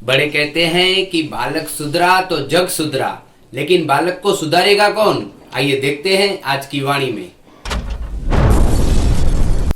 बड़े कहते हैं कि बालक सुधरा तो जग सुधरा, लेकिन बालक को सुधारेगा कौन? आइए देखते हैं आज की वाणी में।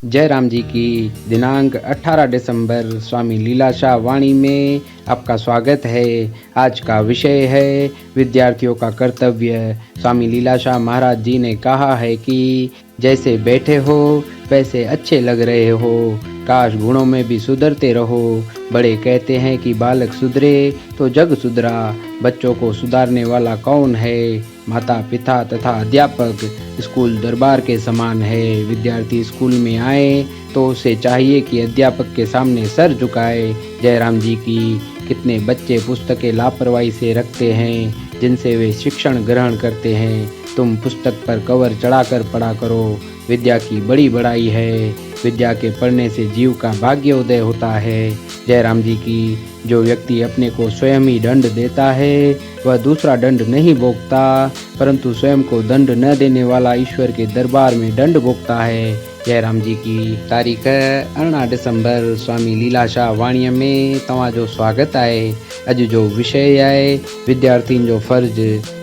जयराम जी की दिनांक 18 दिसंबर स्वामी लीलाशाह वाणी में आपका स्वागत है। आज का विषय है विद्यार्थियों का कर्तव्य। स्वामी लीलाशाह महाराज जी ने कहा है कि जैसे बैठे हो वैसे अच्छे लग रहे हो, काश गुणों में भी सुधरते रहो। बड़े कहते हैं कि बालक सुधरे तो जग सुधरा। बच्चों को सुधारने वाला कौन है? माता पिता तथा अध्यापक स्कूल दरबार के समान है। विद्यार्थी स्कूल में आए तो उसे चाहिए कि अध्यापक के सामने सर झुकाए। जयराम जी की कितने बच्चे पुस्तकें लापरवाही से रखते हैं जिनसे वे शिक्षण ग्रहण करते हैं। तुम पुस्तक पर कवर चढ़ाकर पढ़ा करो। विद्या की बड़ी बड़ाई है। विद्या के पढ़ने से जीव का भाग्योदय होता है। जयराम जी की जो व्यक्ति अपने को स्वयं ही दंड देता है वह दूसरा दंड नहीं भोगता, परंतु स्वयं को दंड न देने वाला ईश्वर के दरबार में दंड भोगता है। जयराम जी की तारीख़ 18 दिसंबर स्वामी लीलाशाह वाणीअ में तव्हांजो स्वागत आहे। अॼु जो विषय आहे विद्यार्थियुनि जो फर्ज़।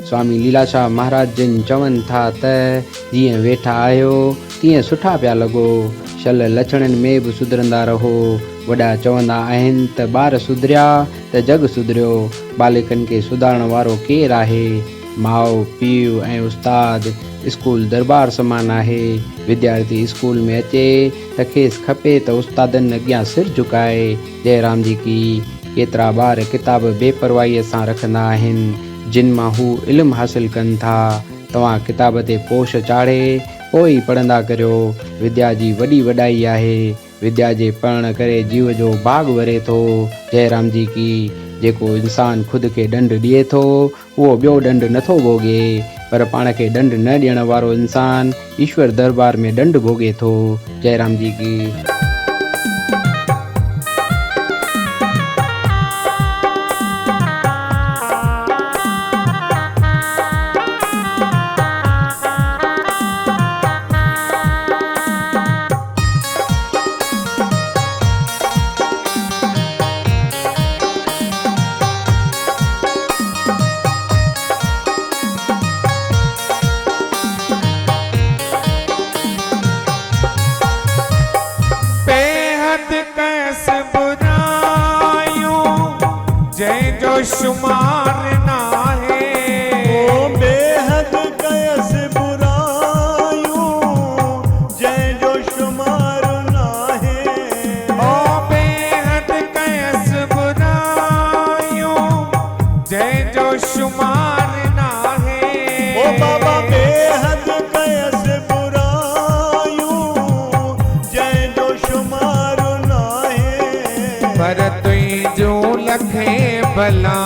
स्वामी लीलाशाह महाराज जिन चवनि था त जीअं वेठा आहियो तीअं सुठा पिया लॻो, शल लछणनि में बि सुधरंदा रहो। वॾा चवंदा आहिनि त ॿार सुधरिया त जग सुधरियो। बालिकनि खे सुधारण वारो केरु आहे? माउ पीउ ऐं उस्ताद। स्कूल दरबार समान आहे। विद्यार्थी स्कूल में अचे त खेसि खपे त उस्तादनि अॻियां सिर झुकाए। जयराम जी की केतिरा ॿार किताब बेपरवाहीअ सां रखंदा आहिनि जिन मां हू इल्मु हासिल कनि था। तव्हां किताब ते पोश चाढ़े पोइ पढ़ंदा करियो। विद्या जी वॾी वॾाई आहे। विद्या जे पढ़ण करे जीव जो भाग वरे थो। जयराम जी की जेको इंसान खुद खे दंड ॾिए थो उहो ॿियो दंड नथो भोगे, पर पाण खे दंड न ॾियण वारो इंसान ईश्वर दरबार में दंड भोगे थो। जयराम जी की। शुमार ना है ओ बेहद कयस बुरायूं जय जो शुमार ना है। ओ बेहद कयस बुरायूं जय जो शुमार ना है। ओ बाबा बेहद कयस बुरायूं जय जो शुमार ना है। पर तुई जो लखे भला